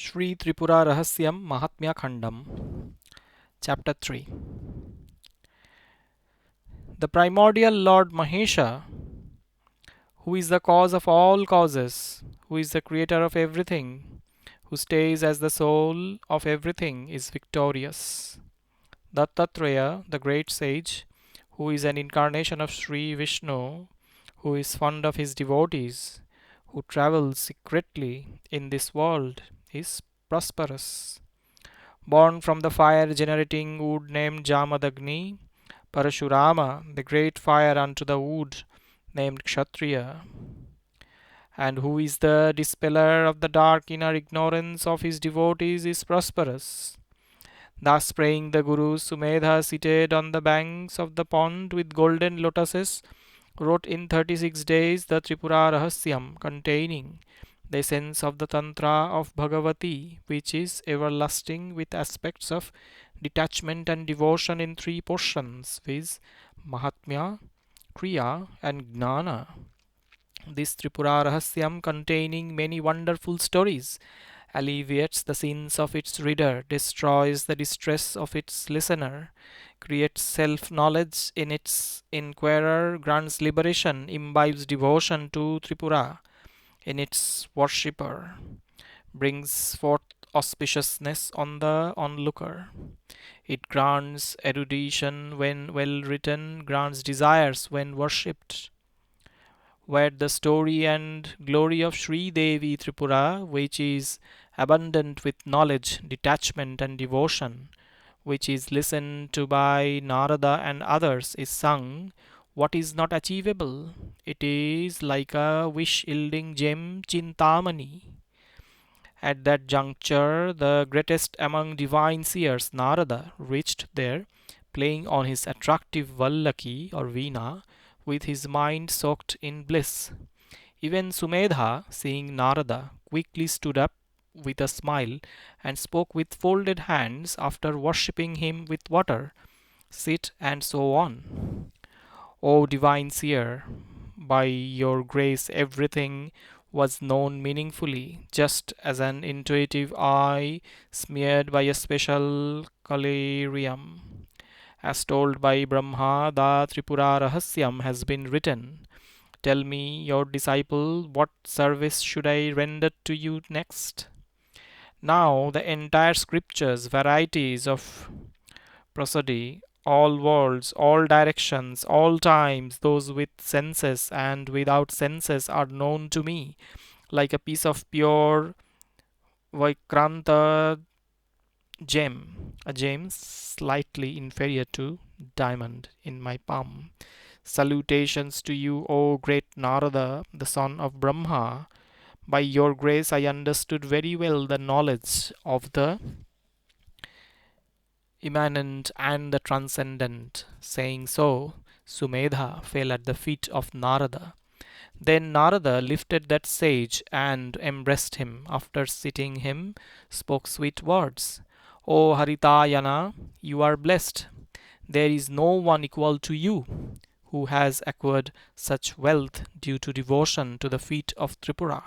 Sri Tripurarahasyam MahatmyaKhandam, Chapter 3. The primordial Lord Mahesha, who is the cause of all causes, who is the creator of everything, who stays as the soul of everything, is victorious. Dattatreya, the great sage, who is an incarnation of Sri Vishnu, who is fond of his devotees, who travels secretly in this world, is prosperous. Born from the fire generating wood named Jamadagni, Parasurama, the great fire unto the wood named Kshatriya, and who is the dispeller of the dark inner ignorance of his devotees, is prosperous. Thus praying, the Guru Sumedha, seated on the banks of the pond with golden lotuses, wrote in 36 days the Tripurarahasyam, containing the essence of the Tantra of Bhagavati, which is everlasting, with aspects of detachment and devotion in three portions, viz. Mahatmya, Kriya, and Gnana. This Tripurarahasyam, containing many wonderful stories, alleviates the sins of its reader, destroys the distress of its listener, creates self-knowledge in its inquirer, grants liberation, imbibes devotion to Tripura in its worshipper, brings forth auspiciousness on the onlooker. It grants erudition when well written, grants desires when worshipped. Where the story and glory of Sri Devi Tripura, which is abundant with knowledge, detachment, and devotion, which is listened to by Narada and others, is sung, what is not achievable? It is like a wish-yielding gem, Chintamani. At that juncture, the greatest among divine seers, Narada, reached there, playing on his attractive Vallaki or Veena, with his mind soaked in bliss. Even Sumedha, seeing Narada, quickly stood up with a smile and spoke with folded hands after worshipping him with water, sit, and so on. O divine seer, by your grace everything was known meaningfully, just as an intuitive eye smeared by a special collyrium. As told by Brahma, the Tripurarahasyam has been written. Tell me, your disciple, what service should I render to you next? Now the entire scriptures, varieties of prosody, all worlds, all directions, all times, those with senses and without senses, are known to me, like a piece of pure Vaikranta gem, a gem slightly inferior to diamond, in my palm. Salutations to you, O great Narada, the son of Brahma. By your grace I understood very well the knowledge of the immanent and the transcendent. Saying so, Sumedha fell at the feet of Narada. Then Narada lifted that sage and embraced him. After sitting him, spoke sweet words. O Haritayana, you are blessed. There is no one equal to you, who has acquired such wealth due to devotion to the feet of Tripura.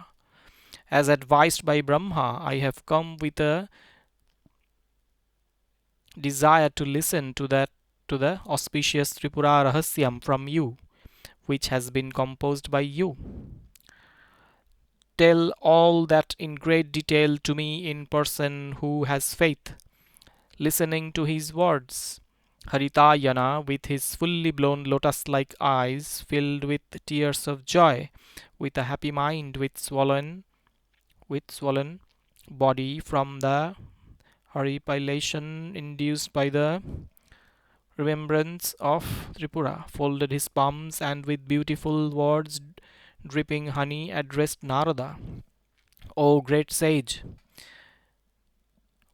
As advised by Brahma, I have come with a desire to listen to the auspicious Tripurarahasyam from you, which has been composed by you. Tell all that in great detail to me in person who has faith, listening to his words. Haritayana, with his fully blown lotus-like eyes filled with tears of joy, with a happy mind, with swollen body from the horripilation induced by the remembrance of Tripura, folded his palms and with beautiful words dripping honey addressed Narada. O great sage,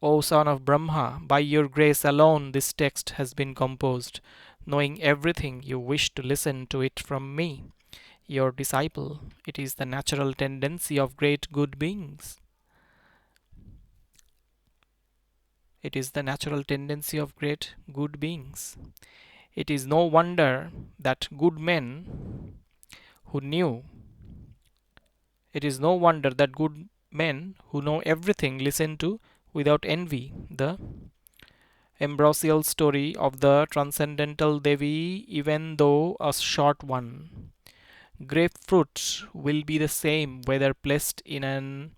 O son of Brahma, by your grace alone this text has been composed. Knowing everything, you wish to listen to it from me, your disciple. It is the natural tendency of great good beings. It is the natural tendency of great good beings. It is no wonder that good men who knew, it is no wonder that good Men who know everything listen to without envy the ambrosial story of the transcendental Devi, even though a short one. Grapefruit will be the same whether placed in an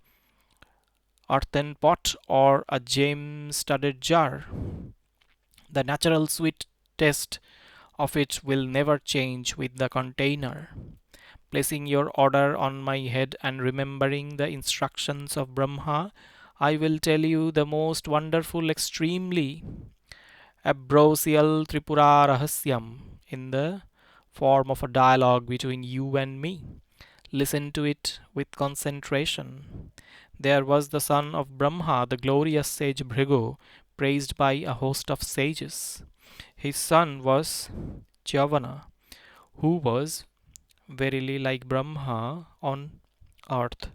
earthen pot or a gem studded jar. The natural sweet taste of it will never change with the container. Placing your order on my head and remembering the instructions of Brahma, I will tell you the most wonderful, extremely ambrosial Tripurarahasya in the form of a dialogue between you and me. Listen to it with concentration. There was the son of Brahma, the glorious sage Bhrigu, praised by a host of sages. His son was Chavana, who was verily like Brahma on earth.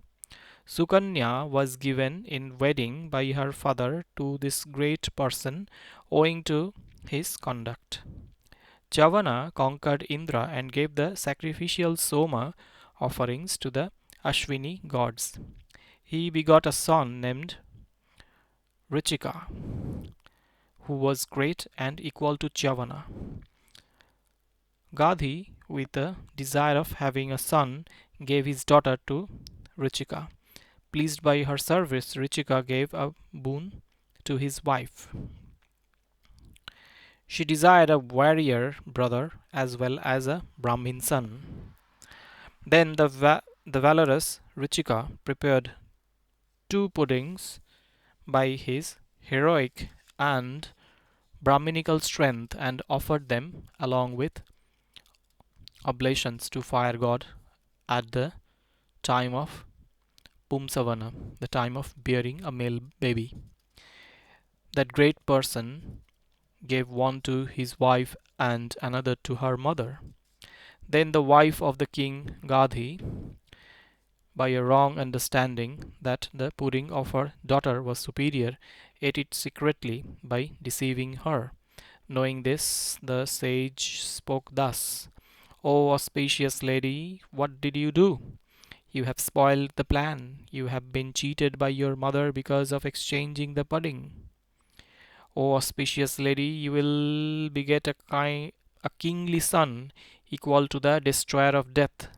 Sukanya was given in wedding by her father to this great person owing to his conduct. Chavana conquered Indra and gave the sacrificial Soma offerings to the Ashwini gods. He begot a son named Richika, who was great and equal to Chavana. Gadhi, with the desire of having a son, gave his daughter to Richika. Pleased by her service, Richika gave a boon to his wife. She desired a warrior brother as well as a Brahmin son. Then the valorous Richika prepared two puddings by his heroic and Brahminical strength and offered them along with oblations to fire god at the time of Pumsavana, the time of bearing a male baby. That great person gave one to his wife and another to her mother. Then the wife of the king Gadhi, by a wrong understanding that the pudding of her daughter was superior, ate it secretly by deceiving her. Knowing this, the sage spoke thus: O auspicious lady, what did you do? You have spoiled the plan. You have been cheated by your mother because of exchanging the pudding. O auspicious lady, you will beget a kingly son, equal to the destroyer of death.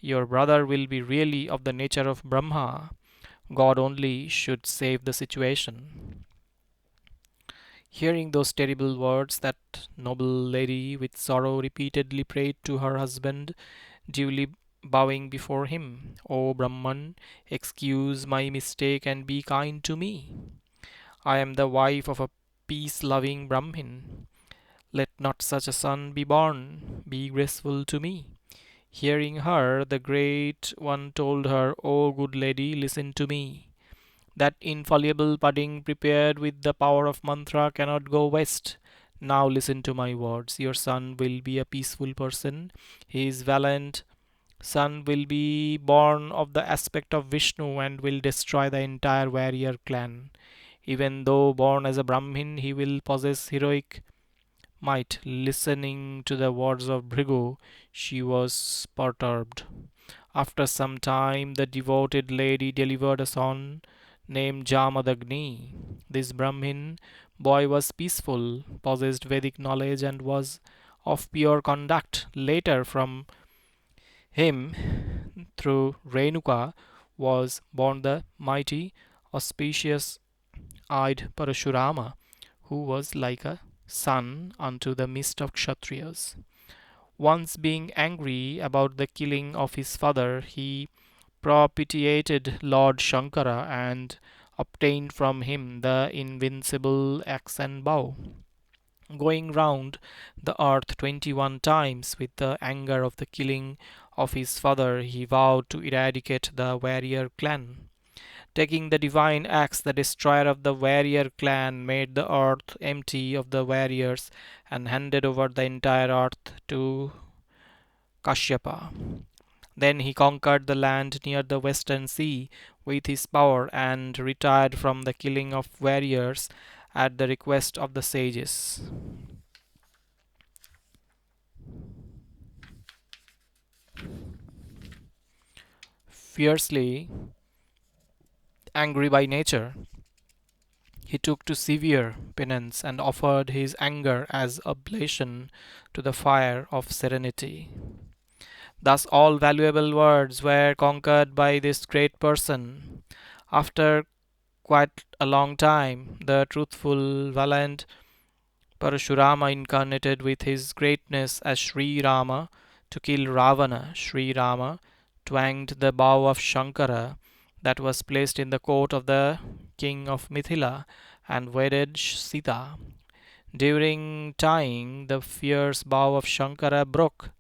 Your brother will be really of the nature of Brahma. God only should save the situation. Hearing those terrible words, that noble lady with sorrow repeatedly prayed to her husband, duly bowing before him, O Brahman, excuse my mistake and be kind to me. I am the wife of a peace loving Brahmin. Let not such a son be born. Be graceful to me. Hearing her, the great one told her, O good lady, listen to me. That infallible pudding prepared with the power of mantra cannot go waste. Now listen to my words. Your son will be a peaceful person. He is valiant. Son will be born of the aspect of Vishnu and will destroy the entire warrior clan. Even though born as a Brahmin, he will possess heroic might. Listening to the words of Bhrigu, she was perturbed. After some time, the devoted lady delivered a son named Jamadagni. This Brahmin boy was peaceful, possessed Vedic knowledge, and was of pure conduct. Later, from him, through Renuka, was born the mighty, auspicious eyed Parasurama, who was like a son unto the midst of Kshatriyas. Once being angry about the killing of his father, he propitiated Lord Shankara and obtained from him the invincible axe and bow. Going round the earth 21 times with the anger of the killing of his father, he vowed to eradicate the warrior clan. Taking the divine axe, the destroyer of the warrior clan made the earth empty of the warriors and handed over the entire earth to Kashyapa. Then he conquered the land near the western sea with his power and retired from the killing of warriors at the request of the sages. Fiercely angry by nature, he took to severe penance and offered his anger as oblation to the fire of serenity. Thus, all valuable words were conquered by this great person. After quite a long time, the truthful, valiant Parasurama incarnated with his greatness as Sri Rama to kill Ravana. Sri Rama twanged the bow of Shankara that was placed in the court of the king of Mithila and wedded Sita. During tying, the fierce bow of Shankara broke.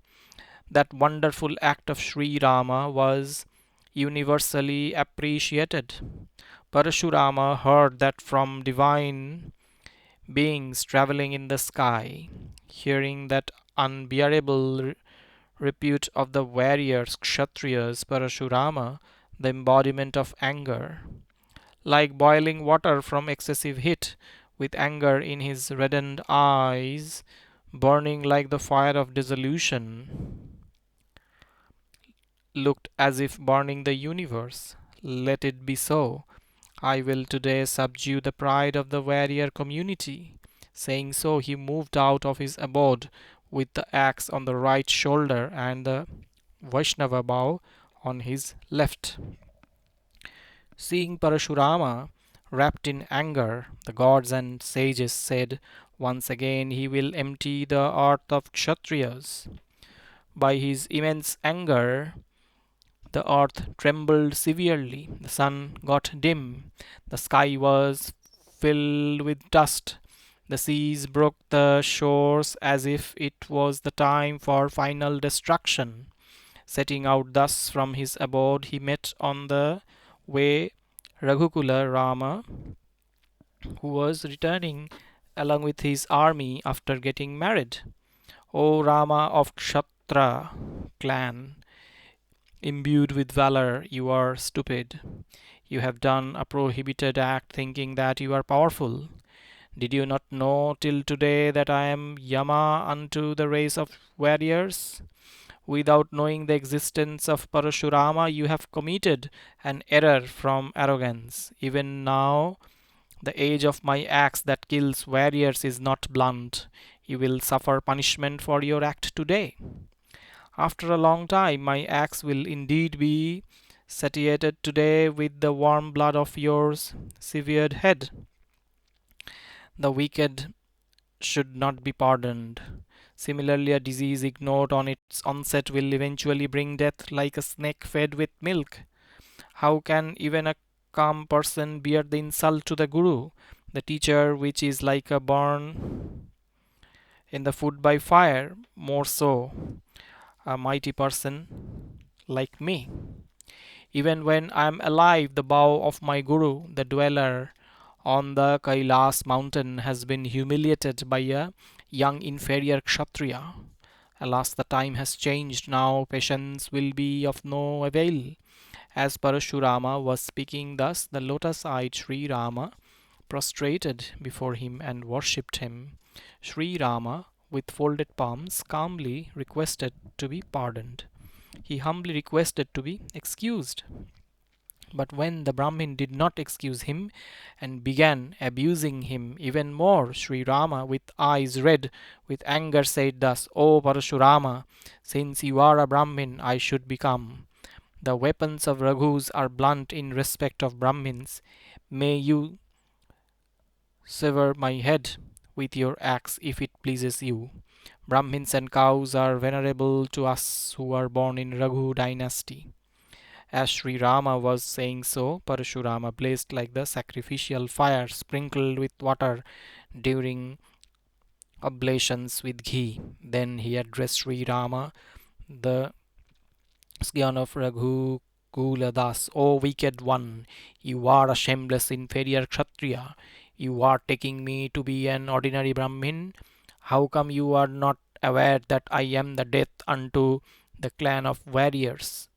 That wonderful act of Sri Rama was universally appreciated. Parashurama heard that from divine beings traveling in the sky. Hearing that unbearable repute of the warriors Kshatriyas, Parashurama, the embodiment of anger, like boiling water from excessive heat, with anger in his reddened eyes, burning like the fire of dissolution, looked as if burning the universe. Let it be so. I will today subdue the pride of the warrior community. Saying so, he moved out of his abode with the axe on the right shoulder and the Vaishnava bow on his left. Seeing Parashurama wrapped in anger, the gods and sages said, once again he will empty the earth of Kshatriyas. By his immense anger, the earth trembled severely, the sun got dim, the sky was filled with dust, the seas broke the shores as if it was the time for final destruction. Setting out thus from his abode, he met on the way Raghukula Rama, who was returning along with his army after getting married. O Rama of Kshatra clan, imbued with valor, you are stupid. You have done a prohibited act thinking that you are powerful. Did you not know till today that I am Yama unto the race of warriors? Without knowing the existence of Parashurama, you have committed an error from arrogance. Even now, the edge of my axe that kills warriors is not blunt. You will suffer punishment for your act today. After a long time, my axe will indeed be satiated today with the warm blood of your severed head. The wicked should not be pardoned. Similarly, a disease ignored on its onset will eventually bring death like a snake fed with milk. How can even a calm person bear the insult to the Guru, the teacher, which is like a burn in the food by fire? More so, a mighty person like me. Even when I am alive, the bow of my Guru, the dweller on the Kailas mountain, has been humiliated by a young inferior Kshatriya. Alas, the time has changed now, patience will be of no avail. As Parashurama was speaking thus, the lotus-eyed Sri Rama prostrated before him and worshipped him. Sri Rama, with folded palms, calmly requested to be pardoned. He humbly requested to be excused. But when the Brahmin did not excuse him and began abusing him even more, Sri Rama, with eyes red with anger, said thus, O Parashurama, since you are a Brahmin, I should become. The weapons of Raghus are blunt in respect of Brahmins. May you sever my head with your axe if it pleases you. Brahmins and cows are venerable to us who are born in Raghu dynasty. As Sri Rama was saying so, Parashurama blazed like the sacrificial fire sprinkled with water during oblations with ghee. Then he addressed Sri Rama, the son of Raghu Kuladas. O wicked one, you are a shameless inferior Kshatriya. You are taking me to be an ordinary Brahmin. How come you are not aware that I am the death unto the clan of warriors?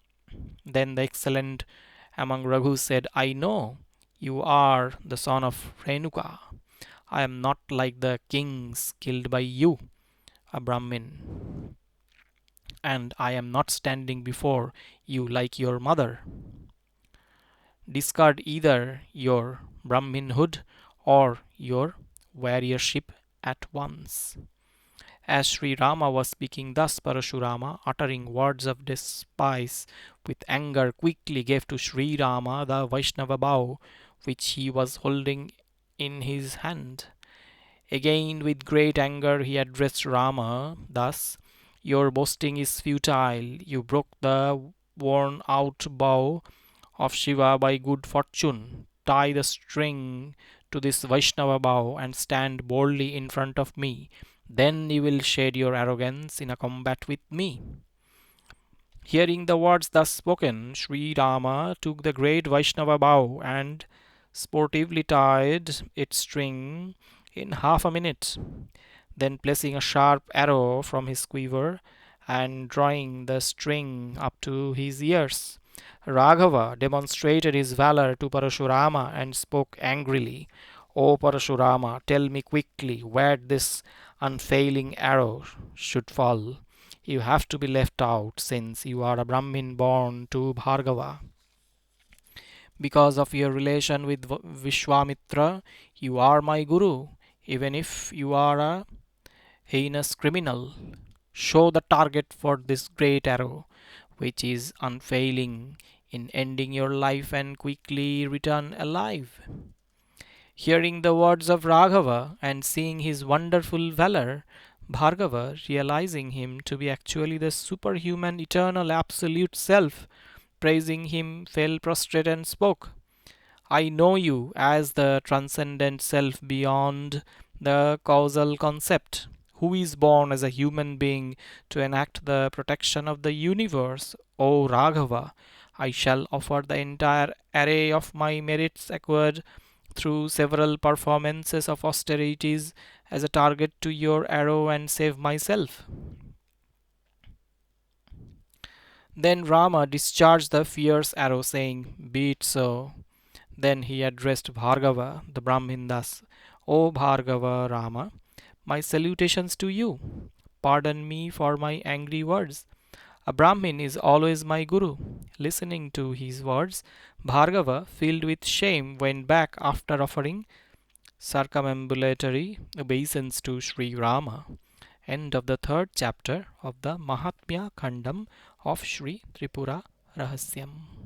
Then the excellent among Raghu said, I know you are the son of Renuka. I am not like the kings killed by you, a Brahmin, and I am not standing before you like your mother. Discard either your Brahminhood or your warriorship at once. As Sri Rama was speaking thus, Parasurama, uttering words of despise with anger, quickly gave to Sri Rama the Vaishnava bow which he was holding in his hand. Again, with great anger, he addressed Rama thus: Your boasting is futile. You broke the worn out bow of Shiva by good fortune. Tie the string to this Vaishnava bow and stand boldly in front of me. Then you will shed your arrogance in a combat with me. Hearing the words thus spoken, Sri Rama took the great Vaishnava bow and sportively tied its string in half a minute. Then, placing a sharp arrow from his quiver and drawing the string up to his ears, Raghava demonstrated his valor to Parasurama and spoke angrily. O Parasurama, tell me quickly where this unfailing arrow should fall. You have to be left out since you are a Brahmin born to Bhargava. Because of your relation with Vishwamitra, you are my guru, even if you are a heinous criminal. Show the target for this great arrow, which is unfailing in ending your life, and quickly return alive. Hearing the words of Raghava and seeing his wonderful valor, Bhargava, realizing him to be actually the superhuman eternal absolute self, praising him, fell prostrate and spoke. I know you as the transcendent self beyond the causal concept, who is born as a human being to enact the protection of the universe. O Raghava, I shall offer the entire array of my merits acquired through several performances of austerities as a target to your arrow and save myself. Then Rama discharged the fierce arrow, saying, Be it so. Then he addressed Bhargava, the Brahmin, thus: O Bhargava Rama, my salutations to you. Pardon me for my angry words. A Brahmin is always my guru. Listening to his words, Bhargava, filled with shame, went back after offering circumambulatory obeisance to Sri Rama. End of the third chapter of the Mahatmya Khandam of Sri Tripura Rahasyam.